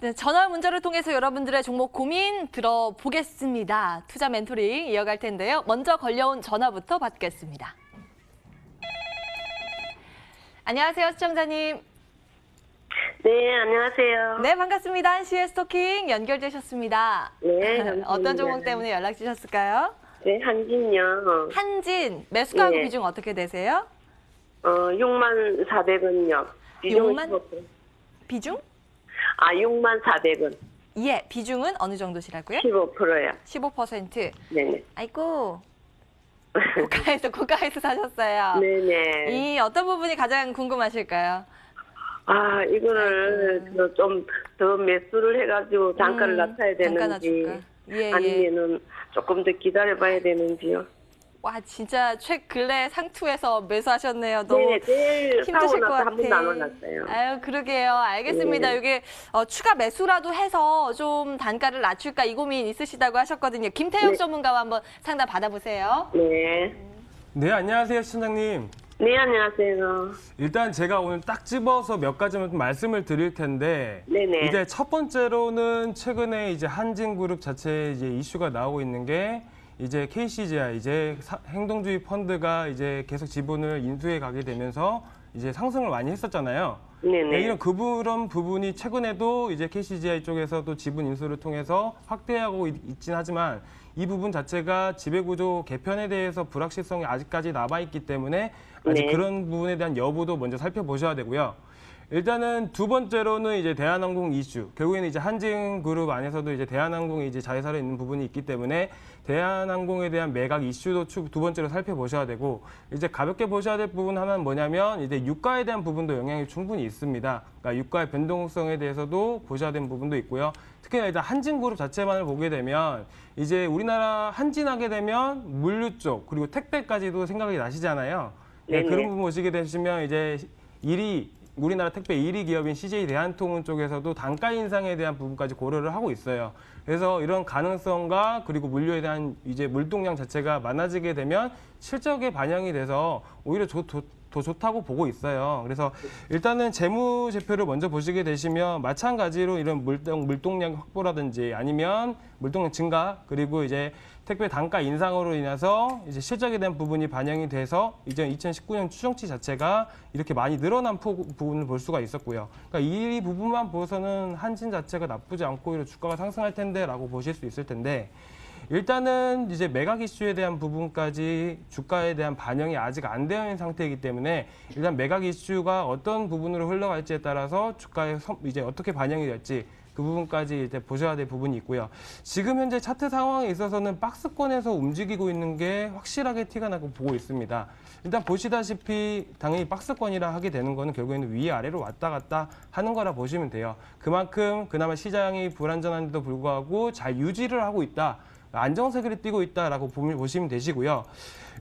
네, 전화 문자를 통해서 여러분들의 종목 고민 들어보겠습니다. 투자 멘토링 이어갈 텐데요. 먼저 걸려온 전화부터 받겠습니다. 안녕하세요, 시청자님. 네, 안녕하세요. 네, 반갑습니다. 한시의 스토킹 연결되셨습니다. 네, 감사합니다. 어떤 종목 때문에 연락 주셨을까요? 네, 한진요. 한진, 매수가하고 네. 비중 어떻게 되세요? 64,000원요. 6만? 비중? 64,000원. 예, 비중은 어느 정도시라고요? 15%요. 15%. 네네. 아이고, 고가에서 사셨어요. 네네. 이 어떤 부분이 가장 궁금하실까요? 이거를 좀 더 매수를 해가지고 단가를 낮춰야 단가 되는지, 낮출까? 예. 아니면은 조금 더 기다려봐야 되는지요. 와, 진짜 근래 상투에서 매수하셨네요. 너무 네네, 제일 사고 힘드실 것 나서 한 번도 안 같아. 올랐어요. 아유, 그러게요. 알겠습니다. 네. 이게 추가 매수라도 해서 좀 단가를 낮출까 이 고민 있으시다고 하셨거든요. 김태형 네. 전문가와 한번 상담 받아보세요. 네. 네, 안녕하세요, 시청자님. 네, 안녕하세요. 일단 제가 오늘 딱 집어서 몇 가지만 좀 말씀을 드릴 텐데, 네네. 이제 첫 번째로는 최근에 이제 한진그룹 자체 이제 이슈가 나오고 있는 게 이제 KCGI 이제 행동주의 펀드가 이제 계속 지분을 인수해 가게 되면서 이제 상승을 많이 했었잖아요. 네네. 네, 이런 그런 부분이 최근에도 이제 KCGI 쪽에서도 지분 인수를 통해서 확대하고 있긴 하지만 이 부분 자체가 지배구조 개편에 대해서 불확실성이 아직까지 남아있기 때문에 아직 네. 그런 부분에 대한 여부도 먼저 살펴보셔야 되고요. 일단은 두 번째로는 이제 대한항공 이슈. 결국에는 이제 한진그룹 안에서도 이제 대한항공이 이제 자회사로 있는 부분이 있기 때문에 대한항공에 대한 매각 이슈도 두 번째로 살펴보셔야 되고, 이제 가볍게 보셔야 될 부분 하나는 뭐냐면 이제 유가에 대한 부분도 영향이 충분히 있습니다. 그러니까 유가의 변동성에 대해서도 보셔야 되는 부분도 있고요. 특히나 일단 한진그룹 자체만을 보게 되면 이제 우리나라 한진하게 되면 물류 쪽 그리고 택배까지도 생각이 나시잖아요. 네, 네네. 그런 부분 보시게 되시면 이제 우리나라 택배 1위 기업인 CJ 대한통운 쪽에서도 단가 인상에 대한 부분까지 고려를 하고 있어요. 그래서 이런 가능성과 그리고 물류에 대한 이제 물동량 자체가 많아지게 되면 실적에 반영이 돼서 오히려 더 좋다고 보고 있어요. 그래서 일단은 재무제표를 먼저 보시게 되시면 마찬가지로 이런 물동량 확보라든지 아니면 물동량 증가 그리고 이제 택배 단가 인상으로 인해서 이제 실적에 대한 부분이 반영이 돼서 이제 2019년 추정치 자체가 이렇게 많이 늘어난 부분을 볼 수가 있었고요. 그러니까 이 부분만 보고서는 한진 자체가 나쁘지 않고 오히려 주가가 상승할 텐데라고 보실 수 있을 텐데, 일단은 이제 매각 이슈에 대한 부분까지 주가에 대한 반영이 아직 안 되어 있는 상태이기 때문에 일단 매각 이슈가 어떤 부분으로 흘러갈지에 따라서 주가에 이제 어떻게 반영이 될지 그 부분까지 이제 보셔야 될 부분이 있고요. 지금 현재 차트 상황에 있어서는 박스권에서 움직이고 있는 게 확실하게 티가 나고 보고 있습니다. 일단 보시다시피 당연히 박스권이라 하게 되는 거는 결국에는 위아래로 왔다 갔다 하는 거라 보시면 돼요. 그만큼 그나마 시장이 불안전한데도 불구하고 잘 유지를 하고 있다. 안정세계를 띄고 있다라고 보시면 되시고요.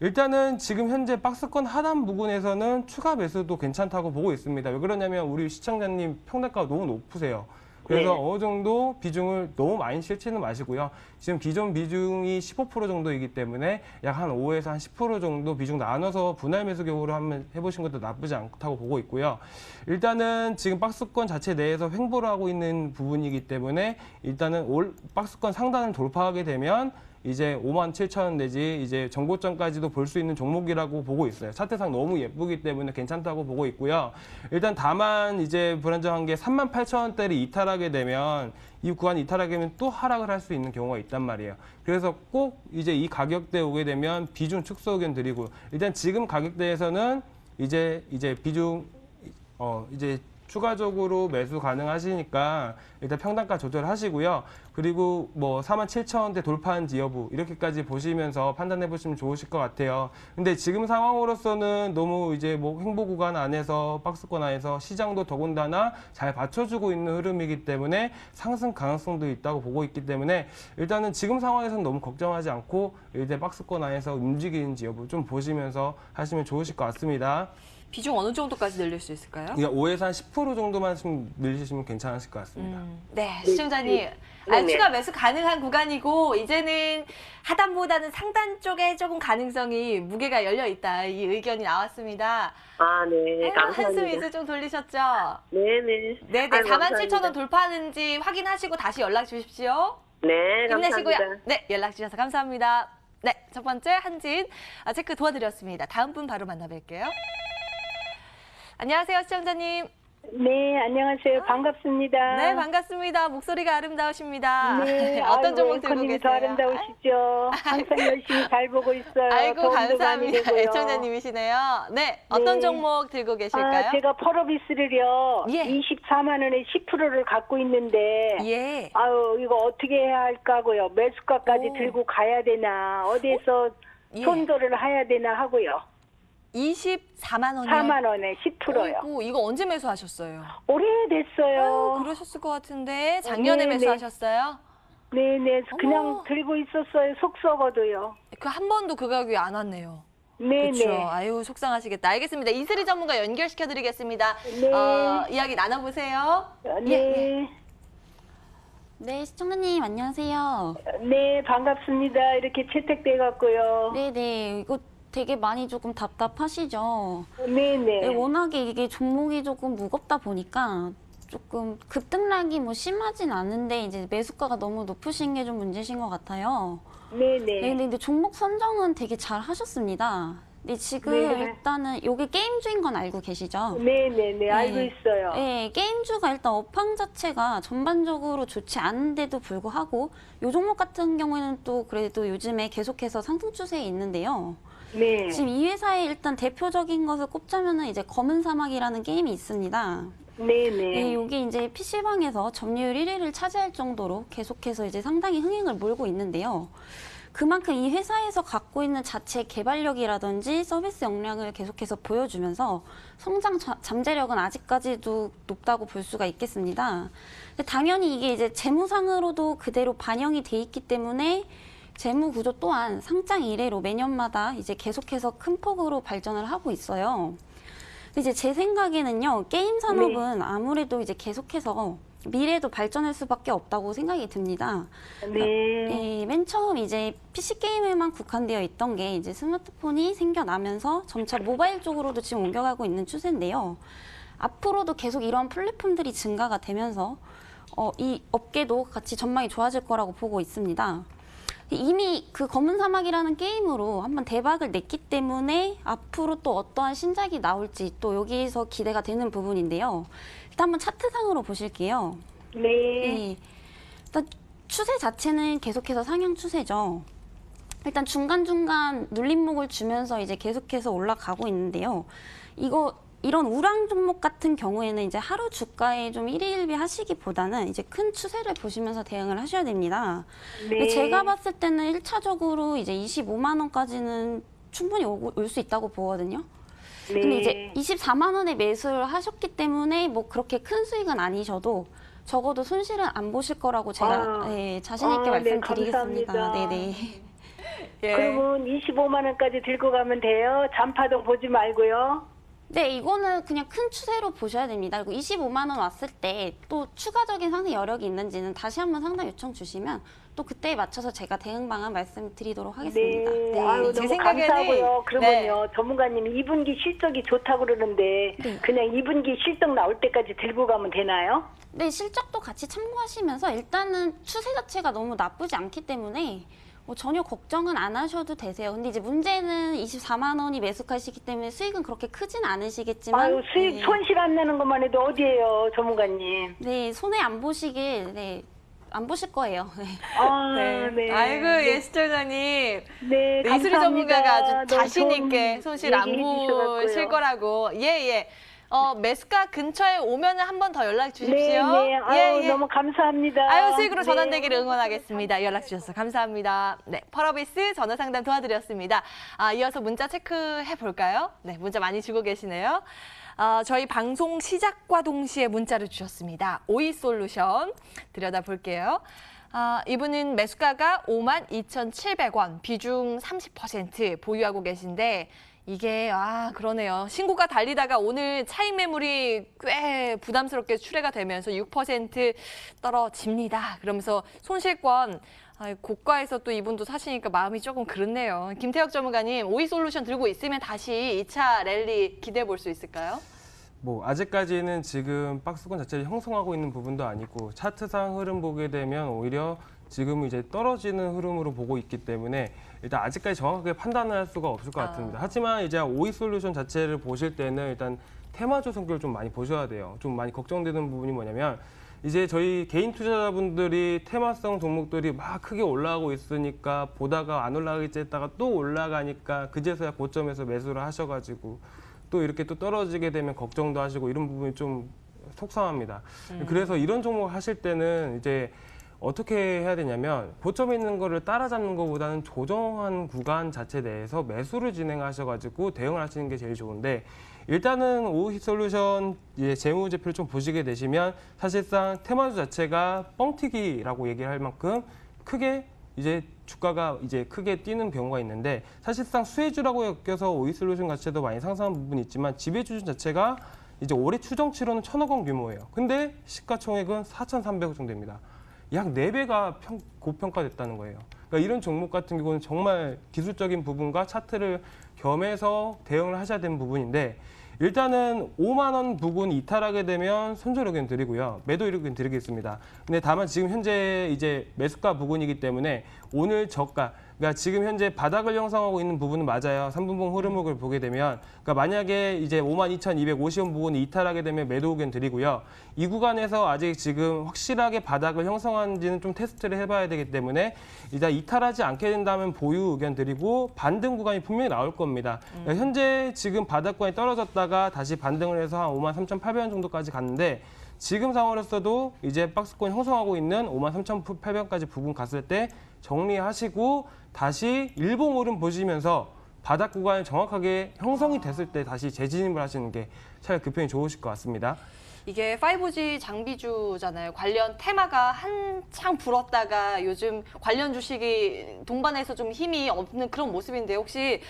일단은 지금 현재 박스권 하단 부분에서는 추가 매수도 괜찮다고 보고 있습니다. 왜 그러냐면 우리 시청자님 평단가가 너무 높으세요. 그래서 네. 어느 정도 비중을 너무 많이 실지는 마시고요. 지금 기존 비중이 15% 정도이기 때문에 약 한 5에서 한 10% 정도 비중 나눠서 분할 매수 경우로 한번 해보신 것도 나쁘지 않다고 보고 있고요. 일단은 지금 박스권 자체 내에서 횡보를 하고 있는 부분이기 때문에 일단은 박스권 상단을 돌파하게 되면 이제 57,000원 내지 이제 정고점까지도 볼 수 있는 종목이라고 보고 있어요. 차트상 너무 예쁘기 때문에 괜찮다고 보고 있고요. 일단 다만 이제 불안정한 게 38,000원대를 이탈하게 되면 이 구간 이탈하게 되면 또 하락을 할 수 있는 경우가 있단 말이에요. 그래서 꼭 이제 이 가격대에 오게 되면 비중 축소 의견 드리고, 일단 지금 가격대에서는 이제 비중 이제 추가적으로 매수 가능하시니까 일단 평단가 조절하시고요. 그리고 뭐 47,000원대 돌파한지 여부 이렇게까지 보시면서 판단해 보시면 좋으실 것 같아요. 근데 지금 상황으로서는 너무 이제 뭐 횡보 구간 안에서 박스권 안에서 시장도 더군다나 잘 받쳐주고 있는 흐름이기 때문에 상승 가능성도 있다고 보고 있기 때문에 일단은 지금 상황에서는 너무 걱정하지 않고 이제 박스권 안에서 움직이는지 여부 좀 보시면서 하시면 좋으실 것 같습니다. 비중 어느 정도까지 늘릴 수 있을까요? 그러니까 5에서 한 10% 정도만 좀 늘리시면 괜찮으실 것 같습니다. 네, 시청자님. 추가 매수 가능한 구간이고 이제는 하단보다는 상단 쪽에 조금 가능성이 무게가 열려 있다. 이 의견이 나왔습니다. 아, 네. 한숨 감사합니다. 이제 좀 돌리셨죠? 네네. 네네. 아유, 47,000원 돌파하는지 확인하시고 다시 연락 주십시오. 네, 힘내시고요. 감사합니다. 네, 연락 주셔서 감사합니다. 네, 첫 번째 한진 체크 도와드렸습니다. 다음 분 바로 만나뵐게요. 안녕하세요, 시청자님. 네, 안녕하세요. 반갑습니다. 네, 반갑습니다. 목소리가 아름다우십니다. 네, 어떤 아이고, 종목 들고 앵커님이 계세요? 더 아름다우시죠. 항상 열심히 잘 보고 있어요. 아이고, 도움도 많이 감사합니다. 되고요. 애청자님이시네요. 네, 어떤 네. 종목 들고 계실까요? 제가 펄어비스를요, 예. 24만 원에 10%를 갖고 있는데, 예. 아유, 이거 어떻게 해야 할까고요. 매수가까지 오. 들고 가야 되나, 어디에서 예. 손절을 해야 되나 하고요. 24만 원이요? 4만 원에 10%요. 아이고, 이거 언제 매수하셨어요? 오래됐어요. 그러셨을 것 같은데 작년에 네, 매수하셨어요? 네네, 그냥 어머. 들고 있었어요. 속 썩어도요. 그 한 번도 그 가격이 안 왔네요. 네네. 그렇죠. 아유, 속상하시겠다. 알겠습니다. 이슬이 전문가 연결시켜 드리겠습니다. 네. 이야기 나눠보세요. 네. 네, 시청자님 안녕하세요. 네, 반갑습니다. 이렇게 채택돼 갖고요. 네네, 이거 되게 많이 조금 답답하시죠? 네, 네, 네. 워낙에 이게 종목이 조금 무겁다 보니까 조금 급등락이 뭐 심하진 않은데 이제 매수가가 너무 높으신 게 좀 문제신 것 같아요. 네, 네, 네. 근데 종목 선정은 되게 잘 하셨습니다. 근데 지금 네. 일단은 요게 게임주인 건 알고 계시죠? 네, 네, 네. 알고 네. 있어요. 네, 게임주가 일단 업황 자체가 전반적으로 좋지 않은데도 불구하고 요 종목 같은 경우에는 또 그래도 요즘에 계속해서 상승 추세에 있는데요. 네. 지금 이 회사의 일단 대표적인 것을 꼽자면은 이제 검은 사막이라는 게임이 있습니다. 네, 네, 네. 이게 이제 PC방에서 점유율 1위를 차지할 정도로 계속해서 이제 상당히 흥행을 몰고 있는데요. 그만큼 이 회사에서 갖고 있는 자체 개발력이라든지 서비스 역량을 계속해서 보여주면서 성장 잠재력은 아직까지도 높다고 볼 수가 있겠습니다. 근데 당연히 이게 이제 재무상으로도 그대로 반영이 돼 있기 때문에 재무 구조 또한 상장 이래로 매년마다 이제 계속해서 큰 폭으로 발전을 하고 있어요. 근데 이제 제 생각에는요, 게임 산업은 아무래도 이제 계속해서 미래에도 발전할 수밖에 없다고 생각이 듭니다. 네. 맨 처음 이제 PC 게임에만 국한되어 있던 게 이제 스마트폰이 생겨나면서 점차 모바일 쪽으로도 지금 옮겨가고 있는 추세인데요. 앞으로도 계속 이러한 플랫폼들이 증가가 되면서 이 업계도 같이 전망이 좋아질 거라고 보고 있습니다. 이미 그 검은 사막이라는 게임으로 한번 대박을 냈기 때문에 앞으로 또 어떠한 신작이 나올지 또 여기서 기대가 되는 부분인데요. 일단 한번 차트상으로 보실게요. 네. 네. 일단 추세 자체는 계속해서 상향 추세죠. 일단 중간중간 눌림목을 주면서 이제 계속해서 올라가고 있는데요. 이런 우량 종목 같은 경우에는 이제 하루 주가에 좀 일희일비 하시기보다는 이제 큰 추세를 보시면서 대응을 하셔야 됩니다. 근데 제가 봤을 때는 1차적으로 이제 25만 원까지는 충분히 올 수 있다고 보거든요. 네. 근데 이제 24만 원에 매수를 하셨기 때문에 뭐 그렇게 큰 수익은 아니셔도 적어도 손실은 안 보실 거라고 제가 자신 있게 말씀드리겠습니다. 감사합니다. 네네. 예. 그러면 25만 원까지 들고 가면 돼요. 잔파동 보지 말고요. 네, 이거는 그냥 큰 추세로 보셔야 됩니다. 그리고 25만 원 왔을 때 또 추가적인 상승 여력이 있는지는 다시 한번 상담 요청 주시면 또 그때에 맞춰서 제가 대응 방안 말씀드리도록 하겠습니다. 네. 아유, 제 너무 생각에는 감사하고요. 그러면요, 전문가님이 2분기 실적이 좋다고 그러는데 그냥 2분기 실적 나올 때까지 들고 가면 되나요? 네, 실적도 같이 참고하시면서 일단은 추세 자체가 너무 나쁘지 않기 때문에 전혀 걱정은 안 하셔도 되세요. 근데 이제 문제는 24만 원이 매수하시기 때문에 수익은 그렇게 크진 않으시겠지만 아유, 수익 손실 안 나는 것만 해도 어디예요, 전문가님? 네, 손해 안 보시길 안 보실 거예요. 네. 아, 네. 네. 아이고, 예, 시청자님. 네, 이슬이 감사합니다. 전문가가 아주 너무 자신 좋은 있게 손실 안 얘기 보실 해주셔갖고요. 거라고. 예, 예. 매수가 근처에 오면 한 번 더 연락 주십시오. 네, 네. 아유, 너무 감사합니다. 아유, 수익으로 네. 전환되기를 응원하겠습니다. 연락 주셔서 감사합니다. 네, 펄어비스 전화 상담 도와드렸습니다. 이어서 문자 체크해 볼까요? 네, 문자 많이 주고 계시네요. 저희 방송 시작과 동시에 문자를 주셨습니다. 오이솔루션 들여다볼게요. 이분은 매수가가 52,700원, 비중 30% 보유하고 계신데 이게 그러네요. 신고가 달리다가 오늘 차익 매물이 꽤 부담스럽게 출회가 되면서 6% 떨어집니다. 그러면서 손실권 고가에서 또 이분도 사시니까 마음이 조금 그렇네요. 김태혁 전문가님, 오이솔루션 들고 있으면 다시 2차 랠리 기대해 볼 수 있을까요? 뭐 아직까지는 지금 박스권 자체를 형성하고 있는 부분도 아니고 차트상 흐름 보게 되면 오히려 지금은 이제 떨어지는 흐름으로 보고 있기 때문에 일단 아직까지 정확하게 판단을 할 수가 없을 것 같습니다. 하지만 이제 오이솔루션 자체를 보실 때는 일단 테마주 성격을 좀 많이 보셔야 돼요. 좀 많이 걱정되는 부분이 뭐냐면 이제 저희 개인 투자자분들이 테마성 종목들이 막 크게 올라가고 있으니까 보다가 안 올라가겠지 했다가 또 올라가니까 그제서야 고점에서 매수를 하셔가지고 또 이렇게 또 떨어지게 되면 걱정도 하시고 이런 부분이 좀 속상합니다. 그래서 이런 종목 하실 때는 이제 어떻게 해야 되냐면 고점에 있는 거를 따라잡는 것보다는 조정한 구간 자체 내에서 매수를 진행하셔가지고 대응을 하시는 게 제일 좋은데 일단은 오이솔루션 재무제표를 좀 보시게 되시면 사실상 테마주 자체가 뻥튀기라고 얘기를 할 만큼 크게 이제 주가가 이제 크게 뛰는 경우가 있는데 사실상 수혜주라고 엮여서 오이솔루션 자체도 많이 상승한 부분이 있지만 지배주 자체가 이제 올해 추정치로는 1,000억 원 규모예요. 근데 시가총액은 4,300억 정도 됩니다. 약 4배가 고평가됐다는 거예요. 그러니까 이런 종목 같은 경우는 정말 기술적인 부분과 차트를 겸해서 대응을 하셔야 되는 부분인데 일단은 5만 원 부분 이탈하게 되면 손절 의견 드리고요. 매도 의견 드리겠습니다. 근데 다만 지금 현재 이제 매수가 부분이기 때문에 오늘 저가, 그러니까 지금 현재 바닥을 형성하고 있는 부분은 맞아요. 3분봉 흐름을 보게 되면 그러니까 만약에 이제 52,250원 부분이 이탈하게 되면 매도 의견 드리고요. 이 구간에서 아직 지금 확실하게 바닥을 형성하는지는 좀 테스트를 해봐야 되기 때문에 일단 이탈하지 않게 된다면 보유 의견 드리고 반등 구간이 분명히 나올 겁니다. 그러니까 현재 지금 바닥권이 떨어졌다가 다시 반등을 해서 한 53,800원 정도까지 갔는데 지금 상황으로서도 이제 박스권 형성하고 있는 53,800원까지 부분 갔을 때 정리하시고 다시 일봉 오름 보시면서 바닥 구간이 정확하게 형성이 됐을 때 다시 재진입을 하시는 게 차라리 그 편이 좋으실 것 같습니다. 이게 5G 장비주잖아요. 관련 테마가 한창 불었다가 요즘 관련 주식이 동반해서 좀 힘이 없는 그런 모습인데 혹시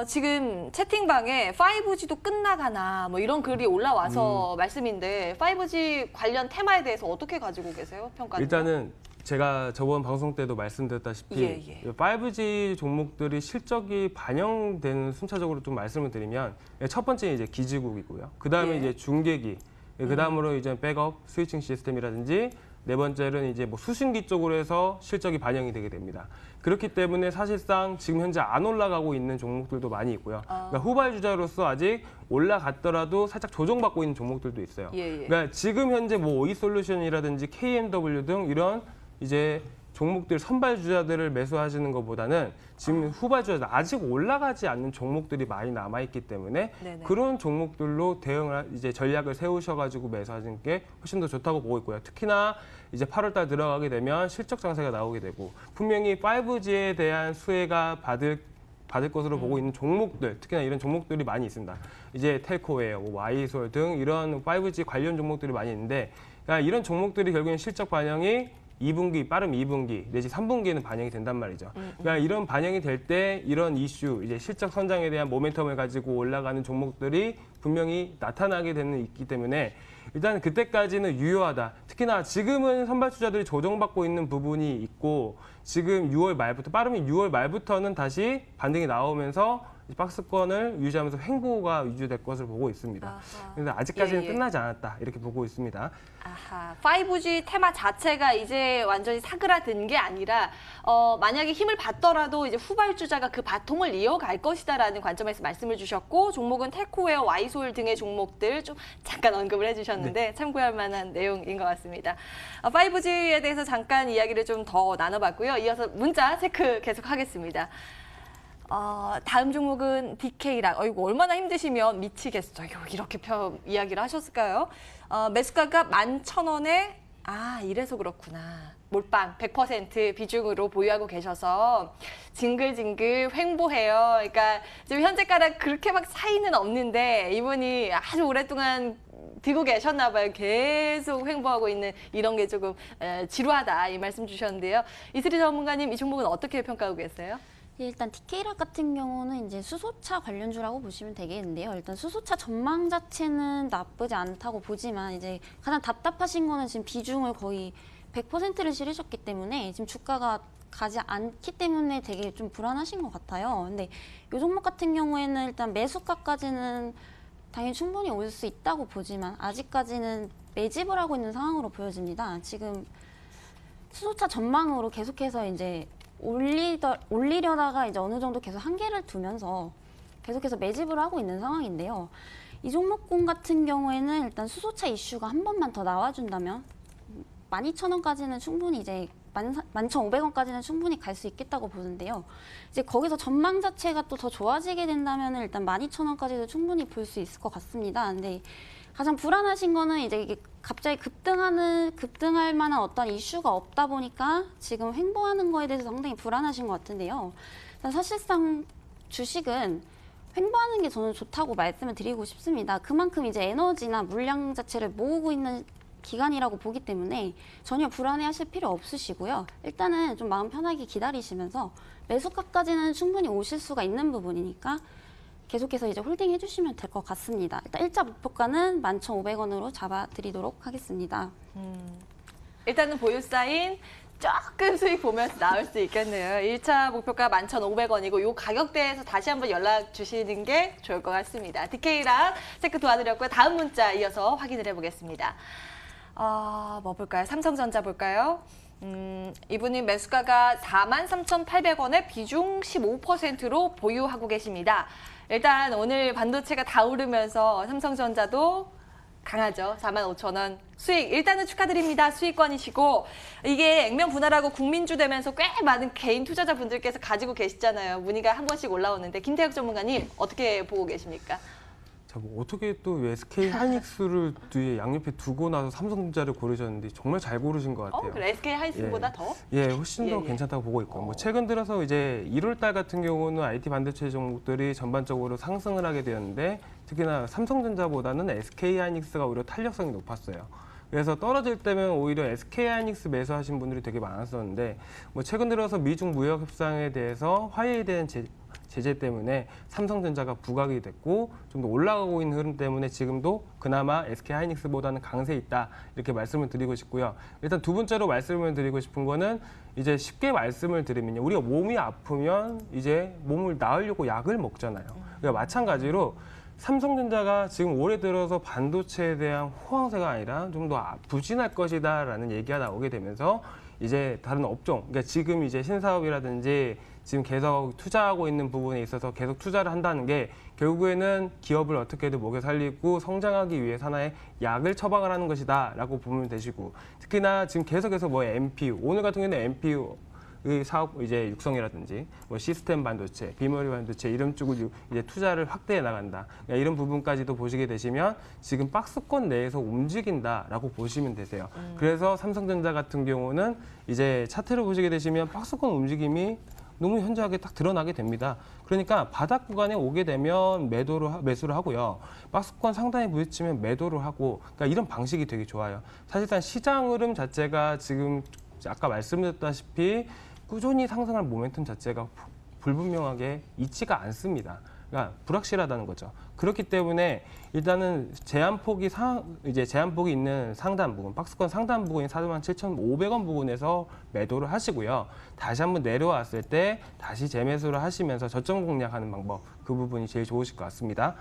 지금 채팅방에 5G도 끝나가나 뭐 이런 글이 올라와서 말씀인데 5G 관련 테마에 대해서 어떻게 가지고 계세요? 평가는? 일단은 제가 저번 방송 때도 말씀드렸다시피 5G 종목들이 실적이 반영되는 순차적으로 좀 말씀을 드리면 첫 번째 이제 기지국이고요. 그 다음에 이제 중계기, 그 다음으로 이제 백업, 스위칭 시스템이라든지 네 번째는 이제 뭐 수신기 쪽으로 해서 실적이 반영이 되게 됩니다. 그렇기 때문에 사실상 지금 현재 안 올라가고 있는 종목들도 많이 있고요. 그러니까 후발주자로서 아직 올라갔더라도 살짝 조정받고 있는 종목들도 있어요. 그러니까 지금 현재 뭐 오이솔루션이라든지 KMW 등 이런 이제 종목들 선발주자들을 매수하시는 것보다는 지금 후발주자들 아직 올라가지 않는 종목들이 많이 남아있기 때문에 그런 종목들로 대응을 이제 전략을 세우셔가지고 매수하시는 게 훨씬 더 좋다고 보고 있고요. 특히나 이제 8월달 들어가게 되면 실적 장세가 나오게 되고 분명히 5G에 대한 수혜가 받을 것으로 보고 있는 종목들, 특히나 이런 종목들이 많이 있습니다. 이제 텔코웨어, 와이솔 등 이런 5G 관련 종목들이 많이 있는데 그러니까 이런 종목들이 결국엔 실적 반영이 2분기, 빠른 2분기 내지 3분기에는 반영이 된단 말이죠. 그러니까 이런 반영이 될 때 이런 이슈, 이제 실적 선장에 대한 모멘텀을 가지고 올라가는 종목들이 분명히 나타나게 되는 있기 때문에 일단 그때까지는 유효하다. 특히나 지금은 선발 투자들이 조정받고 있는 부분이 있고 지금 6월 말부터 빠르면 6월 말부터는 다시 반등이 나오면서 박스권을 유지하면서 횡보가 유지될 것을 보고 있습니다. 그런데 아직까지는 끝나지 않았다 이렇게 보고 있습니다. 5G 테마 자체가 이제 완전히 사그라든 게 아니라 만약에 힘을 받더라도 이제 후발주자가 그 바통을 이어갈 것이다라는 관점에서 말씀을 주셨고 종목은 텔코웨어, 와이솔 등의 종목들 좀 잠깐 언급을 해주셨는데 참고할 만한 내용인 것 같습니다. 5G에 대해서 잠깐 이야기를 좀 더 나눠봤고요. 이어서 문자 체크 계속하겠습니다. 다음 종목은 DK랑 이거 얼마나 힘드시면 미치겠어요. 이렇게 이야기를 하셨을까요? 매수가가 11,000원에 이래서 그렇구나. 몰빵 100% 비중으로 보유하고 계셔서 징글징글 횡보해요. 그러니까 지금 현재가랑 그렇게 막 차이는 없는데 이분이 아주 오랫동안 들고 계셨나 봐요. 계속 횡보하고 있는 이런 게 조금 지루하다 이 말씀 주셨는데요. 이슬이 전문가님 이 종목은 어떻게 평가하고 계세요? 예, 일단 DK락 같은 경우는 이제 수소차 관련주라고 보시면 되겠는데요. 일단 수소차 전망 자체는 나쁘지 않다고 보지만 이제 가장 답답하신 거는 지금 비중을 거의 100%를 실으셨기 때문에 지금 주가가 가지 않기 때문에 되게 좀 불안하신 것 같아요. 근데 이 종목 같은 경우에는 일단 매수가까지는 당연히 충분히 올 수 있다고 보지만 아직까지는 매집을 하고 있는 상황으로 보여집니다. 지금 수소차 전망으로 계속해서 이제 올리려다가 이제 어느 정도 계속 한계를 두면서 계속해서 매집을 하고 있는 상황인데요. 이 종목군 같은 경우에는 일단 수소차 이슈가 한 번만 더 나와준다면 12,000원까지는 충분히 이제 11,500원까지는 충분히 갈 수 있겠다고 보는데요. 이제 거기서 전망 자체가 또 더 좋아지게 된다면 일단 12,000원까지도 충분히 볼 수 있을 것 같습니다. 근데 가장 불안하신 거는 이제 이게 갑자기 급등할 만한 어떤 이슈가 없다 보니까 지금 횡보하는 거에 대해서 상당히 불안하신 것 같은데요. 일단 사실상 주식은 횡보하는 게 저는 좋다고 말씀을 드리고 싶습니다. 그만큼 이제 에너지나 물량 자체를 모으고 있는 기간이라고 보기 때문에 전혀 불안해하실 필요 없으시고요. 일단은 좀 마음 편하게 기다리시면서 매수가까지는 충분히 오실 수가 있는 부분이니까 계속해서 이제 홀딩 해주시면 될 것 같습니다. 일단 일자 목표가는 11,500원으로 잡아드리도록 하겠습니다. 일단은 보유 사인 조금 수익 보면서 나올 수 있겠네요. 1차 목표가 11,500원이고 이 가격대에서 다시 한번 연락 주시는 게 좋을 것 같습니다. DK랑 체크 도와드렸고요. 다음 문자 이어서 확인을 해보겠습니다. 뭐 볼까요? 삼성전자 볼까요? 이분이 매수가가 43,800원에 비중 15%로 보유하고 계십니다. 일단 오늘 반도체가 다 오르면서 삼성전자도 강하죠. 45,000원 수익. 일단은 축하드립니다. 수익권이시고 이게 액면 분할하고 국민주 되면서 꽤 많은 개인 투자자분들께서 가지고 계시잖아요. 문의가 한 번씩 올라오는데 김태혁 전문가님 어떻게 보고 계십니까? 자, 뭐 어떻게 또 SK 하이닉스를 뒤에 양옆에 두고 나서 삼성전자를 고르셨는데 정말 잘 고르신 것 같아요. 그래 SK 하이닉스보다 예. 더? 예, 훨씬 더 예. 괜찮다고 보고 있고, 뭐 최근 들어서 이제 1월달 같은 경우는 IT 반도체 종목들이 전반적으로 상승을 하게 되었는데 특히나 삼성전자보다는 SK 하이닉스가 오히려 탄력성이 높았어요. 그래서 떨어질 때면 오히려 SK 하이닉스 매수하신 분들이 되게 많았었는데 뭐 최근 들어서 미중 무역 협상에 대해서 화해에 대한 제재 때문에 삼성전자가 부각이 됐고 좀 더 올라가고 있는 흐름 때문에 지금도 그나마 SK 하이닉스보다는 강세 있다 이렇게 말씀을 드리고 싶고요. 일단 두 번째로 말씀을 드리고 싶은 거는 이제 쉽게 말씀을 드리면요. 우리가 몸이 아프면 이제 몸을 나으려고 약을 먹잖아요. 그러니까 마찬가지로 삼성전자가 지금 올해 들어서 반도체에 대한 호황세가 아니라 좀 더 부진할 것이다라는 얘기가 나오게 되면서 이제 다른 업종, 그러니까 지금 이제 신사업이라든지 지금 계속 투자하고 있는 부분에 있어서 계속 투자를 한다는 게 결국에는 기업을 어떻게든 먹여 살리고 성장하기 위해 하나의 약을 처방을 하는 것이다라고 보면 되시고 특히나 지금 계속해서 뭐 MPU, 오늘 같은 경우에는 MPU 의 사업 이제 육성이라든지 뭐 시스템 반도체, 비메모리 반도체 이런 쪽을 이제 투자를 확대해 나간다. 그러니까 이런 부분까지도 보시게 되시면 지금 박스권 내에서 움직인다라고 보시면 되세요. 그래서 삼성전자 같은 경우는 이제 차트를 보시게 되시면 박스권 움직임이 너무 현저하게 딱 드러나게 됩니다. 그러니까 바닥 구간에 오게 되면 매수를 하고요. 박스권 상단에 부딪히면 매도를 하고 그러니까 이런 방식이 되게 좋아요. 사실상 시장 흐름 자체가 지금 아까 말씀드렸다시피 꾸준히 상승할 모멘텀 자체가 불분명하게 있지가 않습니다. 그러니까 불확실하다는 거죠. 그렇기 때문에 일단은 제한폭이 있는 상단 부분, 박스권 상단 부분인 47,500원 부분에서 매도를 하시고요. 다시 한번 내려왔을 때 다시 재매수를 하시면서 저점 공략하는 방법, 그 부분이 제일 좋으실 것 같습니다.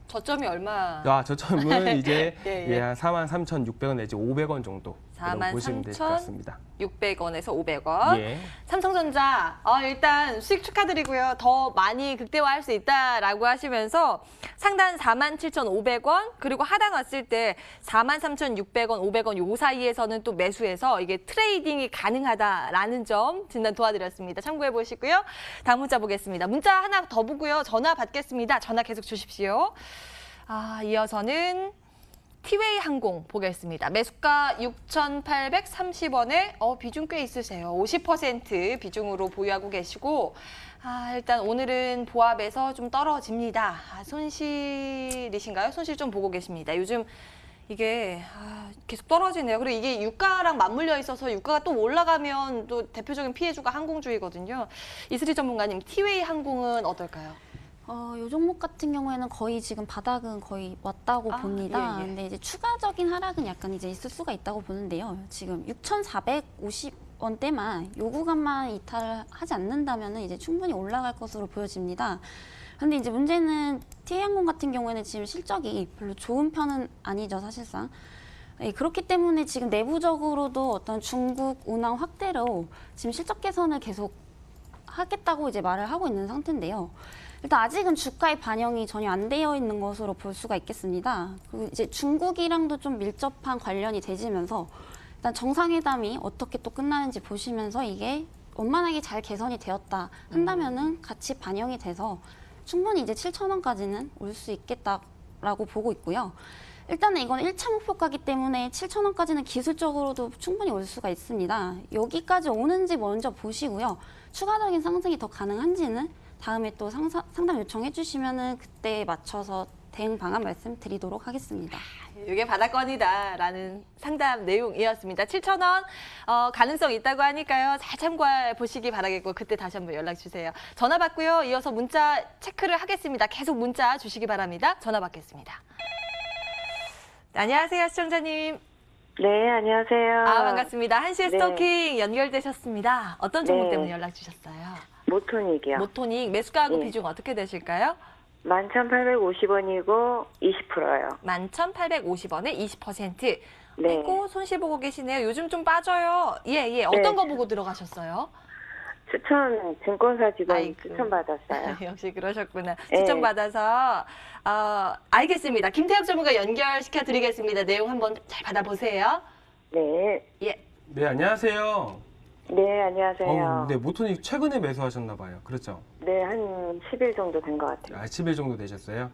저점이 얼마? 저점은 이제 예. 한 43,600원 내지 500원 정도 보시면 될 것 같습니다. 600원에서 500원. 예. 삼성전자 일단 수익 축하드리고요. 더 많이 극대화할 수 있다라고 하시면서 상단 47,500원 그리고 하단 왔을 때 43,600원, 500원 요 사이에서는 또 매수해서 이게 트레이딩이 가능하다라는 점 진단 도와드렸습니다. 참고해 보시고요. 다음 문자 보겠습니다. 문자 하나 더 보고요. 전화 받겠습니다. 전화 계속 주십시오. 이어서는 티웨이 항공 보겠습니다. 매수가 6,830원에 비중 꽤 있으세요. 50% 비중으로 보유하고 계시고 일단 오늘은 보합에서 좀 떨어집니다. 손실이신가요? 손실 좀 보고 계십니다. 요즘 이게 계속 떨어지네요. 그리고 이게 유가랑 맞물려 있어서 유가가 또 올라가면 또 대표적인 피해주가 항공주이거든요. 이슬희 전문가님, 티웨이 항공은 어떨까요? 이 종목 같은 경우에는 거의 지금 바닥은 거의 왔다고 봅니다. 예, 예. 근데 이제 추가적인 하락은 약간 이제 있을 수가 있다고 보는데요. 지금 6,450원대만 요 구간만 이탈하지 않는다면은 이제 충분히 올라갈 것으로 보여집니다. 근데 이제 문제는 티웨이항공 같은 경우에는 지금 실적이 별로 좋은 편은 아니죠, 사실상. 예, 그렇기 때문에 지금 내부적으로도 어떤 중국 운항 확대로 지금 실적 개선을 계속 하겠다고 이제 말을 하고 있는 상태인데요. 일단 아직은 주가에 반영이 전혀 안 되어 있는 것으로 볼 수가 있겠습니다. 그리고 이제 중국이랑도 좀 밀접한 관련이 되지면서 일단 정상회담이 어떻게 또 끝나는지 보시면서 이게 원만하게 잘 개선이 되었다 한다면은 같이 반영이 돼서 충분히 이제 7,000원까지는 올 수 있겠다라고 보고 있고요. 일단은 이건 1차 목표가기 때문에 7,000원까지는 기술적으로도 충분히 올 수가 있습니다. 여기까지 오는지 먼저 보시고요. 추가적인 상승이 더 가능한지는 다음에 또 상담 요청해 주시면은 그때에 맞춰서 대응 방안 말씀드리도록 하겠습니다. 이게 바닥권이다라는 상담 내용이었습니다. 7,000원 가능성 있다고 하니까요. 잘 참고해 보시기 바라겠고 그때 다시 한번 연락 주세요. 전화 받고요. 이어서 문자 체크를 하겠습니다. 계속 문자 주시기 바랍니다. 전화 받겠습니다. 안녕하세요, 시청자님. 네, 안녕하세요. 반갑습니다. 한시의 네. 스토킹 연결되셨습니다. 어떤 종목 네. 때문에 연락 주셨어요? 모토닉이요. 모토닉 매수가하고 네. 비중 어떻게 되실까요? 11,850원이고 20%요. 11,850원에 20%. 네. 아이고, 손실 보고 계시네요. 요즘 좀 빠져요. 예. 어떤 네. 거 보고 들어가셨어요? 증권사 직원 아이고. 추천받았어요. 역시 그러셨구나. 네. 추천받아서 알겠습니다. 김태혁 전문가 연결시켜 드리겠습니다. 내용 한번 잘 받아보세요. 네. 예. 네, 안녕하세요. 네, 안녕하세요. 네, 모토닉 최근에 매수하셨나 봐요. 그렇죠? 네, 한 10일 정도 된 것 같아요. 10일 정도 되셨어요?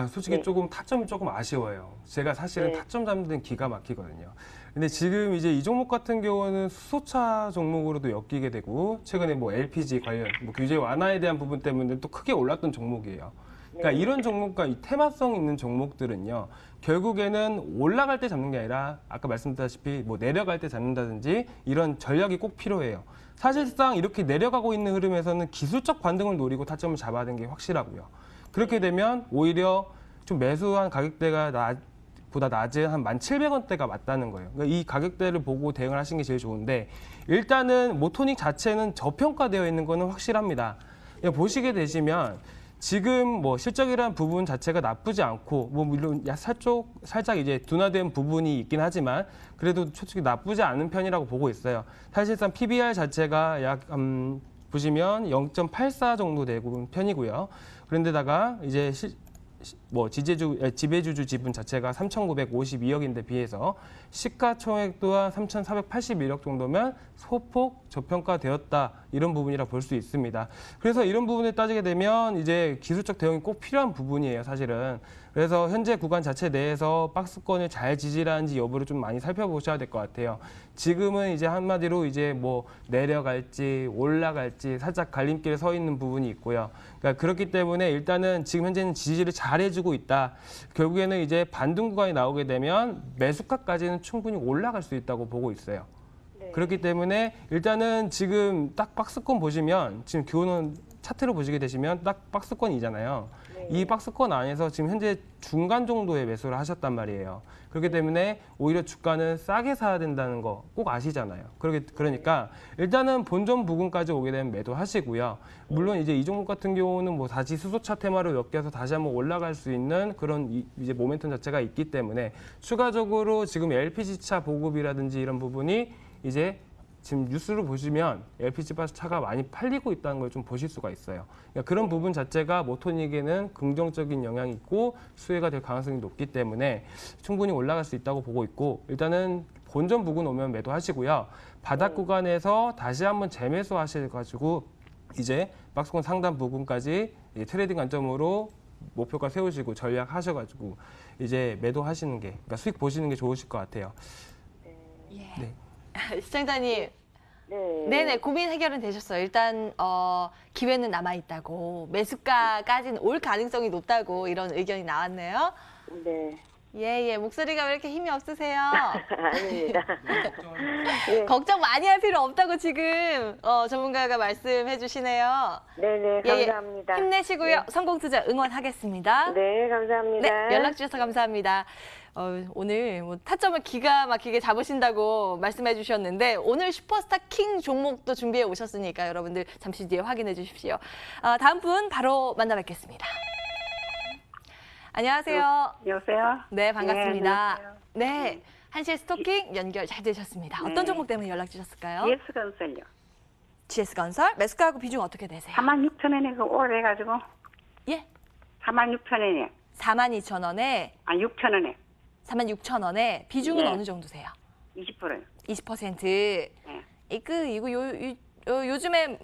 솔직히 네. 조금 타점이 조금 아쉬워요. 제가 사실은 네. 타점 잡는 데는 기가 막히거든요. 근데 지금 이제 이 종목 같은 경우는 수소차 종목으로도 엮이게 되고 최근에 뭐 LPG 관련 뭐 규제 완화에 대한 부분 때문에 또 크게 올랐던 종목이에요. 그러니까 네. 이런 종목과 이 테마성 있는 종목들은요. 결국에는 올라갈 때 잡는 게 아니라 아까 말씀드렸다시피 뭐 내려갈 때 잡는다든지 이런 전략이 꼭 필요해요. 사실상 이렇게 내려가고 있는 흐름에서는 기술적 반등을 노리고 타점을 잡아야 되는 게 확실하고요. 그렇게 되면 오히려 좀 매수한 가격대가 보다 낮은 한 1,700원대가 맞다는 거예요. 그러니까 이 가격대를 보고 대응을 하시는 게 제일 좋은데 일단은 모토닉 자체는 저평가되어 있는 거는 확실합니다. 보시게 되시면 지금 뭐 실적이라는 부분 자체가 나쁘지 않고 뭐 물론 살짝 이제 둔화된 부분이 있긴 하지만 그래도 솔직히 나쁘지 않은 편이라고 보고 있어요. 사실상 PBR 자체가 약 보시면 0.84 정도 되고 편이고요. 그런데다가 이제 지배주주 지분 자체가 3,952억인데 비해서 시가총액 또한 3,481억 정도면 소폭 저평가되었다 이런 부분이라 볼 수 있습니다. 그래서 이런 부분을 따지게 되면 이제 기술적 대응이 꼭 필요한 부분이에요, 사실은. 그래서 현재 구간 자체 내에서 박스권을 잘 지지하는지 여부를 좀 많이 살펴보셔야 될 것 같아요. 지금은 이제 한마디로 이제 뭐 내려갈지 올라갈지 살짝 갈림길에 서 있는 부분이 있고요. 그러니까 그렇기 때문에 일단은 지금 현재는 지지를 잘 해주고 있다. 결국에는 이제 반등 구간이 나오게 되면 매수가까지는 충분히 올라갈 수 있다고 보고 있어요. 네. 그렇기 때문에 일단은 지금 딱 박스권 보시면 지금 교훈은 차트를 보시게 되시면 딱 박스권이잖아요. 네. 이 박스권 안에서 지금 현재 중간 정도의 매수를 하셨단 말이에요. 그렇기 때문에 오히려 주가는 싸게 사야 된다는 거 꼭 아시잖아요. 그러니까 일단은 본전 부근까지 오게 되면 매도하시고요. 물론 이제 이 종목 같은 경우는 뭐 다시 수소차 테마로 엮여서 다시 한번 올라갈 수 있는 그런 이제 모멘텀 자체가 있기 때문에 추가적으로 지금 LPG차 보급이라든지 이런 부분이 이제 지금 뉴스를 보시면 LPG 차가 많이 팔리고 있다는 걸 좀 보실 수가 있어요. 그러니까 그런 부분 자체가 모토닉에는 긍정적인 영향이 있고 수혜가 될 가능성이 높기 때문에 충분히 올라갈 수 있다고 보고 있고 일단은 본전 부근 오면 매도하시고요. 바닥 구간에서 다시 한번 재매수 하셔가지고 이제 박스권 상단 부근까지 트레이딩 관점으로 목표가 세우시고 전략하셔가지고 이제 매도하시는 게 그러니까 수익 보시는 게 좋으실 것 같아요. 네. 시청자님, 네. 네네, 고민 해결은 되셨어요. 일단 기회는 남아 있다고 매수가까지는 올 가능성이 높다고 이런 의견이 나왔네요. 네. 예. 목소리가 왜 이렇게 힘이 없으세요? 아닙니다. 네. 걱정 많이 할 필요 없다고 지금 전문가가 말씀해 주시네요. 네네, 감사합니다. 힘내시고요. 성공 투자 응원하겠습니다. 네, 감사합니다. 네, 연락 주셔서 감사합니다. 오늘 뭐 타점을 기가 막히게 잡으신다고 말씀해 주셨는데 오늘 슈퍼스타 킹 종목도 준비해 오셨으니까 여러분들 잠시 뒤에 확인해 주십시오. 다음 분 바로 만나 뵙겠습니다. 안녕하세요. 여보세요? 네, 반갑습니다. 안녕하세요. 네, 한시의 스토킹 연결 잘 되셨습니다. 어떤 네. 종목 때문에 연락 주셨을까요? GS건설요. GS건설 매수가하고 비중 어떻게 되세요? 46,000원에 그 오래가지고 예, 46,000원에 42,000원에 6,000원에 46,000원에 비중은 네. 어느 정도 세요? 20%요. 20%. 네. 이거 요즘에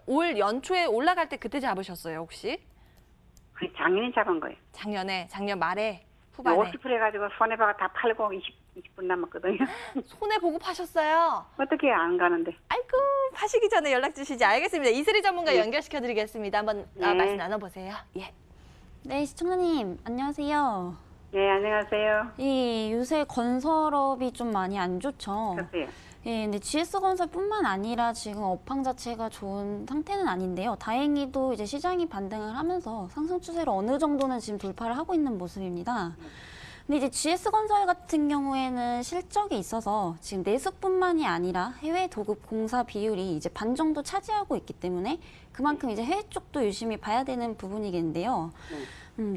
올 연초에 올라갈 때 그때 잡으셨어요 혹시? 아니, 작년에 잡은 거예요. 작년 말에 후반에 50% 해가지고 손해봐가 다 팔고 20분 남았거든요. 손해 보고 파셨어요. 어떻게 안 가는데? 아이고 파시기 전에 연락 주시지. 알겠습니다. 이슬이 전문가 네. 연결시켜드리겠습니다. 한번 네. 말씀 나눠보세요. 예. 네, 시청자님 안녕하세요. 네, 안녕하세요. 요새 건설업이 좀 많이 안 좋죠. 글쎄요. 예, 근데 GS건설뿐만 아니라 지금 업황 자체가 좋은 상태는 아닌데요. 다행히도 이제 시장이 반등을 하면서 상승 추세로 어느 정도는 지금 돌파를 하고 있는 모습입니다. 근데 이제 GS건설 같은 경우에는 실적이 있어서 지금 내수뿐만이 아니라 해외 도급 공사 비율이 이제 반 정도 차지하고 있기 때문에 그만큼 이제 해외 쪽도 유심히 봐야 되는 부분이겠는데요.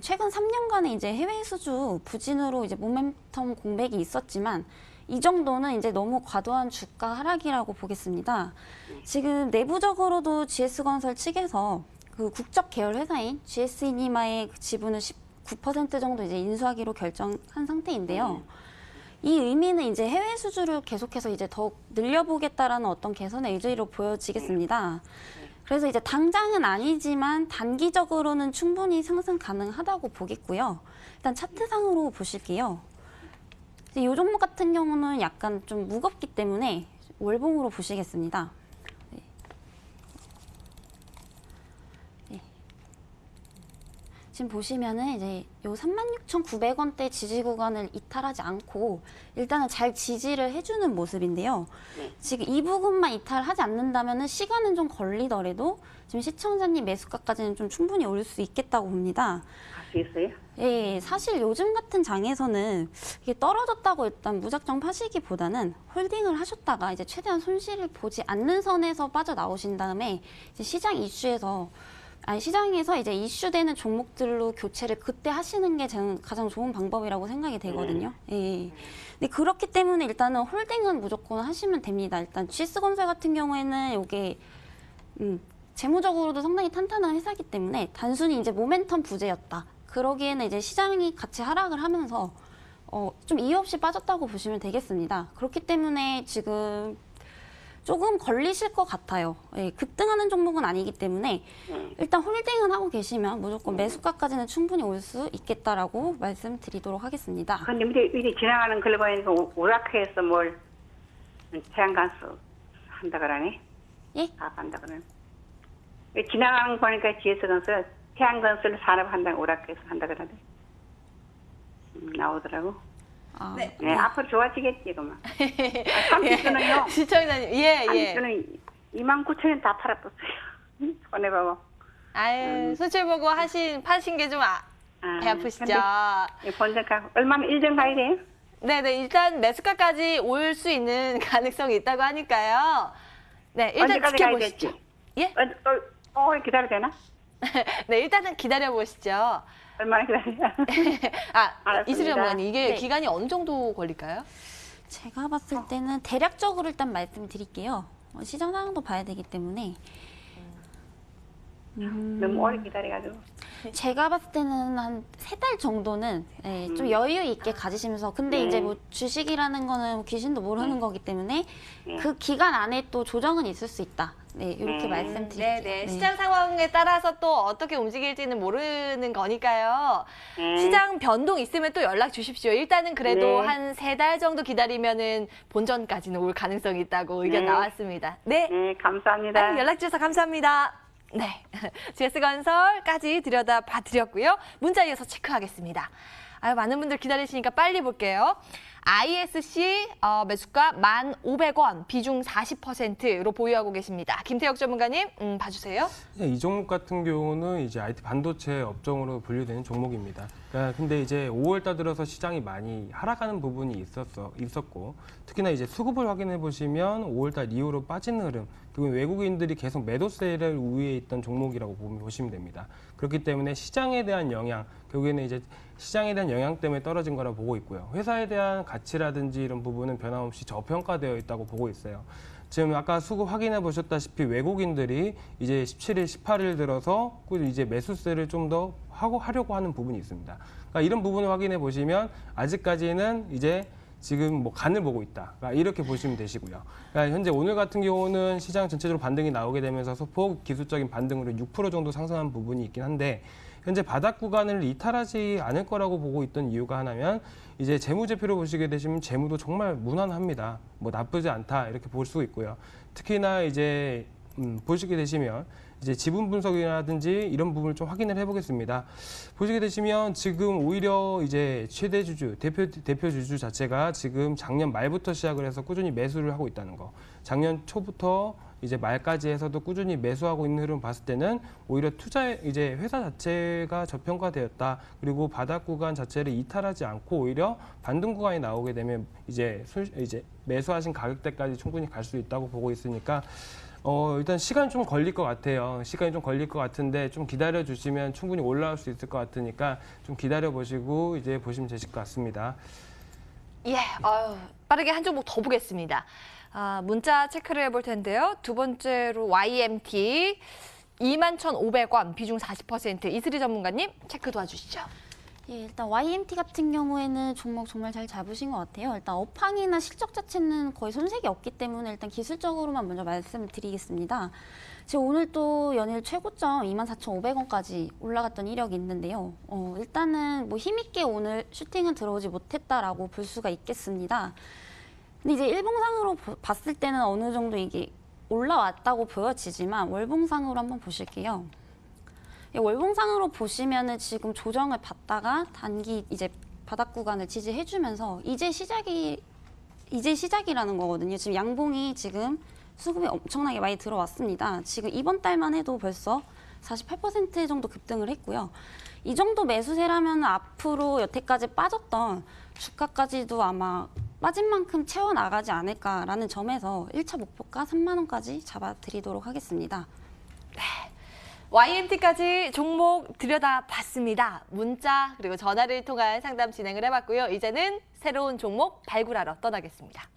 최근 3년간의 이제 해외 수주 부진으로 이제 모멘텀 공백이 있었지만 이 정도는 이제 너무 과도한 주가 하락이라고 보겠습니다. 지금 내부적으로도 GS건설 측에서 그 국적 계열 회사인 GS이니마의 그 지분을 19% 정도 이제 인수하기로 결정한 상태인데요. 이 의미는 이제 해외 수주를 계속해서 이제 더욱 늘려보겠다라는 어떤 개선의 의지로 보여지겠습니다. 그래서 이제 당장은 아니지만 단기적으로는 충분히 상승 가능하다고 보겠고요. 일단 차트상으로 보실게요. 이 종목 같은 경우는 약간 좀 무겁기 때문에 월봉으로 보시겠습니다. 네. 네. 지금 보시면은 이제 요 36,900원대 지지 구간을 이탈하지 않고 일단은 잘 지지를 해주는 모습인데요. 지금 이 부분만 이탈하지 않는다면은 시간은 좀 걸리더라도 지금 시청자님 매수가까지는 좀 충분히 올 수 있겠다고 봅니다. 갈 수 있어요? 예, 사실 요즘 같은 장에서는 이게 떨어졌다고 일단 무작정 파시기보다는 홀딩을 하셨다가 이제 최대한 손실을 보지 않는 선에서 빠져나오신 다음에 이제 시장에서 이제 이슈되는 종목들로 교체를 그때 하시는 게 저는 가장 좋은 방법이라고 생각이 되거든요. 예. 근데 그렇기 때문에 일단은 홀딩은 무조건 하시면 됩니다. 일단 GS건설 같은 경우에는 이게 재무적으로도 상당히 탄탄한 회사이기 때문에 단순히 이제 모멘텀 부재였다. 그러기에는 이제 시장이 같이 하락을 하면서 좀 이유 없이 빠졌다고 보시면 되겠습니다. 그렇기 때문에 지금 조금 걸리실 것 같아요. 예, 급등하는 종목은 아니기 때문에 일단 홀딩은 하고 계시면 무조건 매수가까지는 충분히 올 수 있겠다라고 말씀드리도록 하겠습니다. 근데 이게 지나가는 걸 보니까 오락회에서 뭘 태양광수 한다 그러네? 예? 한다 그러네. 지나가는 거 보니까 GS건설 태양건설 산업한다고 오락회에서 한다 그러네. 나오더라고. 아, 네. 네, 앞으로 좋아지겠지, 그만. 30주는요. 시청자님, 예. 30주는 29,000원 다 팔아봤어요. 손해봐봐. 아유, 수출 보고 파신 게 좀 배 아프시죠? 본전가 얼마나 일정 가야 돼요? 네네, 일단 매수가까지 올 수 있는 가능성이 있다고 하니까요. 네, 일단 언제까지 가야 지켜보시죠. 될지? 예? 기다려야 되나? 네, 일단은 기다려보시죠. 얼마나 기다려야 알았습니다. 이슬이 전문가님, 이게 네. 기간이 어느 정도 걸릴까요? 제가 봤을 때는 대략적으로 일단 말씀드릴게요. 시장 상황도 봐야 되기 때문에 너무 오래 기다려가지고. 제가 봤을 때는 한 3달 정도는 예, 좀 여유 있게 가지시면서 근데 이제 뭐 주식이라는 거는 귀신도 모르는 거기 때문에 그 기간 안에 또 조정은 있을 수 있다. 네, 이렇게 말씀드릴게요. 네네. 시장 상황에 따라서 또 어떻게 움직일지는 모르는 거니까요. 네. 시장 변동 있으면 또 연락 주십시오. 일단은 그래도 네. 한 3달 정도 기다리면은 본전까지는 올 가능성이 있다고 의견 네. 나왔습니다. 네. 네, 감사합니다. 연락 주셔서 감사합니다. 네. GS건설까지 들여다봐 드렸고요. 문자 이어서 체크하겠습니다. 많은 분들 기다리시니까 빨리 볼게요. ISC 매수가 1,500원, 비중 40%로 보유하고 계십니다. 김태혁 전문가님, 봐주세요. 이 종목 같은 경우는 이제 IT 반도체 업종으로 분류되는 종목입니다. 그러니까 근데 이제 5월달 들어서 시장이 많이 하락하는 부분이 있었고, 특히나 이제 수급을 확인해 보시면 5월달 이후로 빠지는 흐름, 그리고 외국인들이 계속 매도세를 우위에 있던 종목이라고 보시면 됩니다. 그렇기 때문에 시장에 대한 영향, 결국에는 이제 시장에 대한 영향 때문에 떨어진 거라 보고 있고요. 회사에 대한 가치라든지 이런 부분은 변함없이 저평가되어 있다고 보고 있어요. 지금 아까 수급 확인해 보셨다시피 외국인들이 이제 17일, 18일 들어서 이제 매수세를 좀 더 하려고 하는 부분이 있습니다. 그러니까 이런 부분을 확인해 보시면 아직까지는 이제 지금 뭐 간을 보고 있다. 그러니까 이렇게 보시면 되시고요. 그러니까 현재 오늘 같은 경우는 시장 전체적으로 반등이 나오게 되면서 소폭 기술적인 반등으로 6% 정도 상승한 부분이 있긴 한데 현재 바닥 구간을 이탈하지 않을 거라고 보고 있던 이유가 하나면 이제 재무제표를 보시게 되시면 재무도 정말 무난합니다. 뭐 나쁘지 않다 이렇게 볼 수 있고요. 특히나 이제 보시게 되시면 이제 지분 분석이라든지 이런 부분을 좀 확인을 해보겠습니다. 보시게 되시면 지금 오히려 이제 최대 주주, 대표 주주 자체가 지금 작년 말부터 시작을 해서 꾸준히 매수를 하고 있다는 거. 작년 초부터 이제 말까지 해서도 꾸준히 매수하고 있는 흐름 봤을 때는 오히려 이제 회사 자체가 저평가되었다. 그리고 바닥 구간 자체를 이탈하지 않고 오히려 반등 구간이 나오게 되면 이제 매수하신 가격대까지 충분히 갈 수 있다고 보고 있으니까 일단 시간이 좀 걸릴 것 같아요. 시간이 좀 걸릴 것 같은데 좀 기다려 주시면 충분히 올라올 수 있을 것 같으니까 좀 기다려 보시고 이제 보시면 되실 것 같습니다. 예, 빠르게 한 종목 더 보겠습니다. 문자 체크를 해볼 텐데요. 두 번째로 YMT 21,500원, 비중 40%. 이슬이 전문가님 체크 도와주시죠. 예, 일단 YMT 같은 경우에는 종목 정말 잘 잡으신 것 같아요. 일단 업황이나 실적 자체는 거의 손색이 없기 때문에 일단 기술적으로만 먼저 말씀을 드리겠습니다. 지금 오늘 또 연일 최고점 24,500원까지 올라갔던 이력이 있는데요. 일단은 뭐 힘있게 오늘 슈팅은 들어오지 못했다라고 볼 수가 있겠습니다. 근데 이제 일봉상으로 봤을 때는 어느 정도 이게 올라왔다고 보여지지만 월봉상으로 한번 보실게요. 월봉상으로 보시면은 지금 조정을 받다가 단기 이제 바닥 구간을 지지해주면서 이제 시작이라는 거거든요. 지금 양봉이 지금 수급이 엄청나게 많이 들어왔습니다. 지금 이번 달만 해도 벌써 48% 정도 급등을 했고요. 이 정도 매수세라면 앞으로 여태까지 빠졌던 주가까지도 아마 빠진 만큼 채워나가지 않을까라는 점에서 1차 목표가 3만 원까지 잡아드리도록 하겠습니다. YMT까지 종목 들여다봤습니다. 문자 그리고 전화를 통한 상담 진행을 해봤고요. 이제는 새로운 종목 발굴하러 떠나겠습니다.